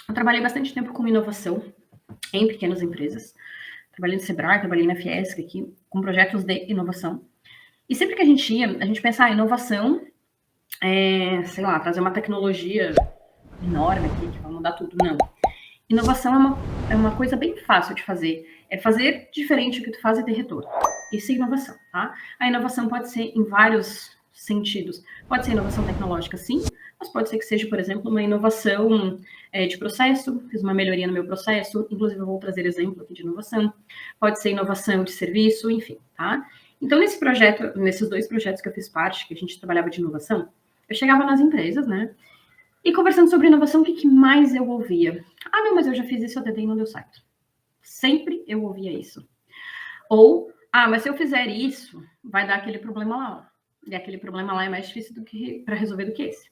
Eu trabalhei bastante tempo com inovação em pequenas empresas. Trabalhei no Sebrae, trabalhei na Fiesc aqui, com projetos de inovação. E sempre que a gente ia, a gente pensava, inovação sei lá, trazer uma tecnologia enorme aqui que vai mudar tudo. Não. Inovação é uma coisa bem fácil de fazer. É fazer diferente do que tu faz e ter retorno. Isso é inovação, tá? A inovação pode ser em vários sentidos. Pode ser inovação tecnológica, sim, mas pode ser que seja, por exemplo, uma inovação de processo, fiz uma melhoria no meu processo, inclusive eu vou trazer exemplo aqui de inovação. Pode ser inovação de serviço, enfim, tá? Então, nesse projeto, nesses 2 projetos que eu fiz parte, que a gente trabalhava de inovação, eu chegava nas empresas, né? E conversando sobre inovação, o que mais eu ouvia? Ah, não, mas eu já fiz isso, eu tentei e não deu certo. Sempre eu ouvia isso. Ou, ah, mas se eu fizer isso, vai dar aquele problema lá. E aquele problema lá é mais difícil para resolver do que esse.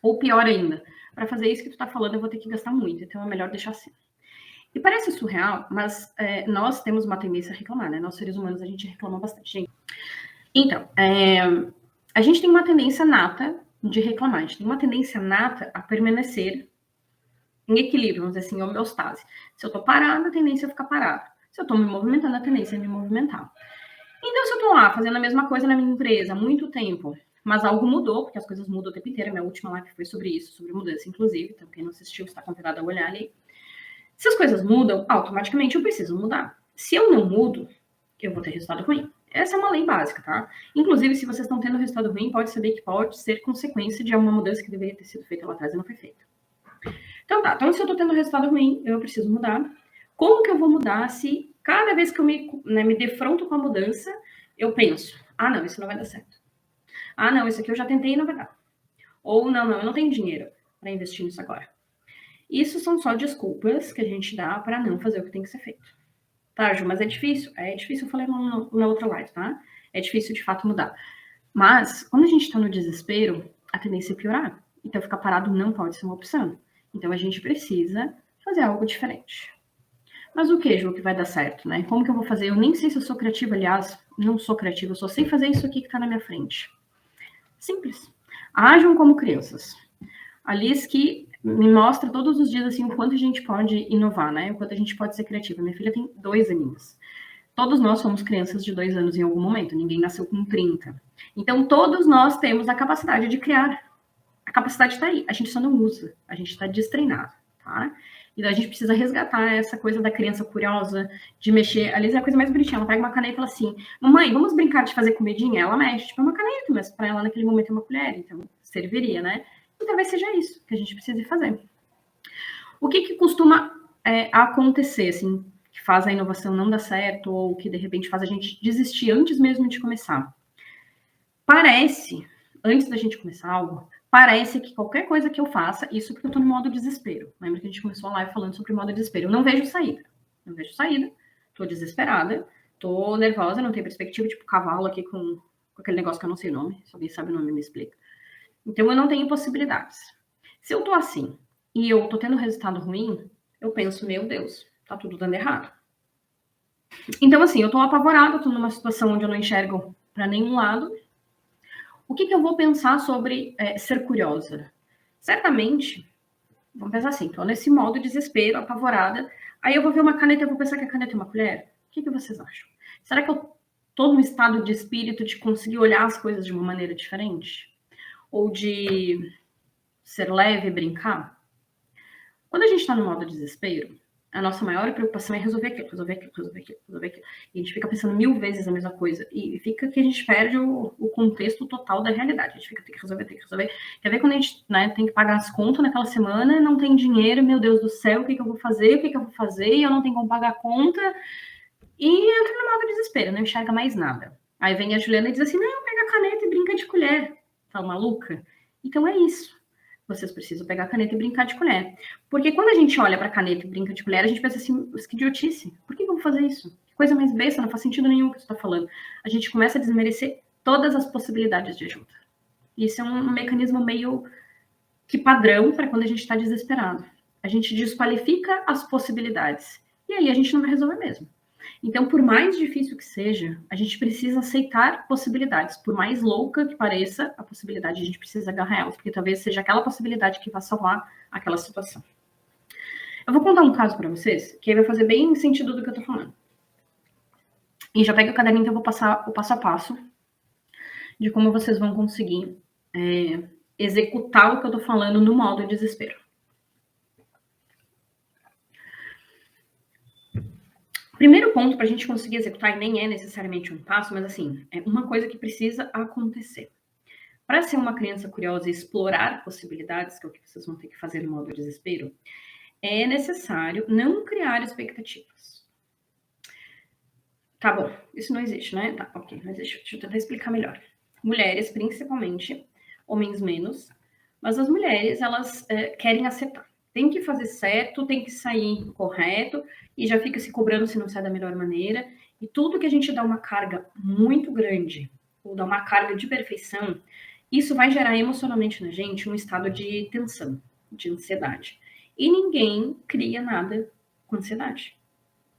Ou pior ainda, para fazer isso que tu tá falando, eu vou ter que gastar muito, então é melhor deixar assim. E parece surreal, mas nós temos uma tendência a reclamar, né? Nós, seres humanos, a gente reclama bastante. Então, a gente tem uma tendência nata de reclamar, a gente tem uma tendência nata a permanecer em equilíbrio, vamos dizer assim, homeostase. Se eu tô parada, a tendência é ficar parada. Se eu tô me movimentando, a tendência é me movimentar. Então, se eu tô lá fazendo a mesma coisa na minha empresa há muito tempo, mas algo mudou, porque as coisas mudam o tempo inteiro, a minha última live foi sobre isso, sobre mudança, inclusive, então quem não assistiu está convidado a olhar ali. Se as coisas mudam, automaticamente eu preciso mudar. Se eu não mudo, eu vou ter resultado ruim. Essa é uma lei básica, tá? Inclusive, se vocês estão tendo resultado ruim, pode saber que pode ser consequência de uma mudança que deveria ter sido feita lá atrás e não foi feita. Então tá, então se eu tô tendo resultado ruim, eu preciso mudar. Como que eu vou mudar se cada vez que eu me defronto com a mudança, eu penso, ah não, isso não vai dar certo. Ah não, isso aqui eu já tentei e não vai dar. Ou não, eu não tenho dinheiro para investir nisso agora. Isso são só desculpas que a gente dá para não fazer o que tem que ser feito. Tá, Ju, mas é difícil? É difícil, eu falei na outra live, tá? É difícil de fato mudar. Mas, quando a gente tá no desespero, a tendência é piorar. Então, ficar parado não pode ser uma opção. Então, a gente precisa fazer algo diferente. Mas o que, Ju, que vai dar certo, né? Como que eu vou fazer? Eu nem sei se eu sou criativa, aliás, não sou criativa, eu só sei fazer isso aqui que tá na minha frente. Simples. Ajam como crianças. A Liz que me mostra todos os dias assim o quanto a gente pode inovar, né? O quanto a gente pode ser criativa. Minha filha tem 2 aninhos. Todos nós somos crianças de 2 anos em algum momento, ninguém nasceu com 30. Então, todos nós temos a capacidade de criar. A capacidade está aí, a gente só não usa, a gente está destreinado, tá? Então, a gente precisa resgatar essa coisa da criança curiosa, de mexer. A Liz é a coisa mais bonitinha, ela pega uma caneta e fala assim, mamãe, vamos brincar de fazer comidinha? Ela mexe, tipo, é uma caneta, mas para ela naquele momento é uma colher, então serviria, né? E talvez seja isso que a gente precise fazer. O que costuma acontecer, assim, que faz a inovação não dar certo ou que de repente faz a gente desistir antes mesmo de começar? Parece, antes da gente começar algo, parece que qualquer coisa que eu faça, isso porque eu tô no modo desespero. Lembra que a gente começou a live falando sobre o modo desespero? Eu não vejo saída. Não vejo saída, tô desesperada, tô nervosa, não tenho perspectiva, tipo cavalo aqui com aquele negócio que eu não sei o nome. Se alguém sabe o nome, me explica. Então eu não tenho possibilidades. Se eu tô assim e eu tô tendo resultado ruim, eu penso, meu Deus, tá tudo dando errado. Então, assim, eu tô apavorada, tô numa situação onde eu não enxergo para nenhum lado. O que eu vou pensar sobre ser curiosa? Certamente, vamos pensar assim, tô nesse modo desespero, apavorada, aí eu vou ver uma caneta e vou pensar que a caneta é uma colher? O que vocês acham? Será que eu tô num estado de espírito de conseguir olhar as coisas de uma maneira diferente? Ou de ser leve e brincar? Quando a gente está no modo desespero, a nossa maior preocupação é resolver aquilo, resolver aquilo, resolver aquilo, resolver aquilo. E a gente fica pensando 1000 vezes a mesma coisa. E fica que a gente perde o contexto total da realidade. A gente fica, tem que resolver, tem que resolver. Quer ver quando a gente tem que pagar as contas naquela semana, não tem dinheiro, meu Deus do céu, o que eu vou fazer? O que eu vou fazer? E eu não tenho como pagar a conta. E entra no modo desespero, não enxerga mais nada. Aí vem a Juliana e diz assim, não, pega a caneta e brinca de colher. Tá maluca? Então é isso. Vocês precisam pegar a caneta e brincar de colher. Porque quando a gente olha para a caneta e brinca de colher, a gente pensa assim, que idiotice. Por que eu vou fazer isso? Que coisa mais besta, não faz sentido nenhum o que você está falando. A gente começa a desmerecer todas as possibilidades de ajuda. E isso é um mecanismo meio que padrão para quando a gente está desesperado. A gente desqualifica as possibilidades. E aí a gente não vai resolver mesmo. Então, por mais difícil que seja, a gente precisa aceitar possibilidades. Por mais louca que pareça a possibilidade, a gente precisa agarrar elas, porque talvez seja aquela possibilidade que vai salvar aquela situação. Eu vou contar um caso para vocês, que aí vai fazer bem sentido do que eu tô falando. E já pega o caderninho que eu vou passar o passo a passo de como vocês vão conseguir executar o que eu tô falando no modo desespero. Primeiro ponto para a gente conseguir executar, e nem é necessariamente um passo, mas assim, é uma coisa que precisa acontecer. Para ser uma criança curiosa e explorar possibilidades, que é o que vocês vão ter que fazer no modo desespero, é necessário não criar expectativas. Tá bom, isso não existe, né? Tá, ok, mas deixa eu tentar explicar melhor. Mulheres, principalmente, homens menos, mas as mulheres, elas querem acertar. Tem que fazer certo, tem que sair correto, e já fica se cobrando se não sai da melhor maneira. E tudo que a gente dá uma carga muito grande, ou dá uma carga de perfeição, isso vai gerar emocionalmente na gente um estado de tensão, de ansiedade. E ninguém cria nada com ansiedade.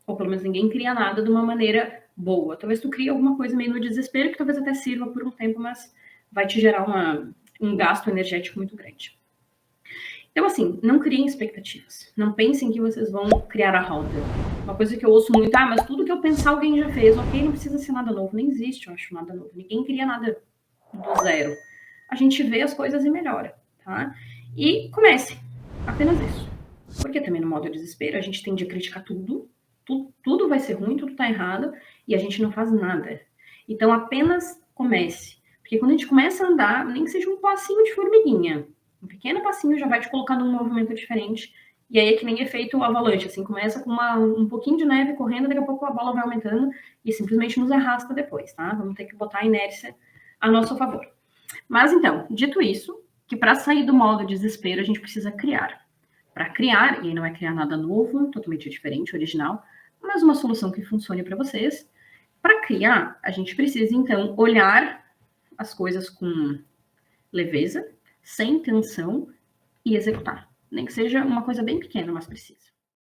Ou pelo menos ninguém cria nada de uma maneira boa. Talvez tu crie alguma coisa meio no desespero, que talvez até sirva por um tempo, mas vai te gerar um gasto energético muito grande. Então, assim, não criem expectativas. Não pensem que vocês vão criar a roda. Uma coisa que eu ouço muito, mas tudo que eu pensar alguém já fez. Ok, não precisa ser nada novo. Nem existe, eu acho, nada novo. Ninguém cria nada do zero. A gente vê as coisas e melhora, tá? E comece. Apenas isso. Porque também no modo desespero a gente tende a criticar tudo. Tudo vai ser ruim, tudo tá errado. E a gente não faz nada. Então apenas comece. Porque quando a gente começa a andar, nem que seja um passinho de formiguinha, um pequeno passinho já vai te colocar num movimento diferente. E aí é que nem efeito avalanche, assim, começa com um pouquinho de neve correndo, daqui a pouco a bola vai aumentando e simplesmente nos arrasta depois, tá? Vamos ter que botar a inércia a nosso favor. Mas então, dito isso, que para sair do modo desespero a gente precisa criar. Para criar, e aí não é criar nada novo, totalmente diferente, original, mas uma solução que funcione para vocês. Para criar, a gente precisa então olhar as coisas com leveza, sem tensão e executar. Nem que seja uma coisa bem pequena, mas precisa.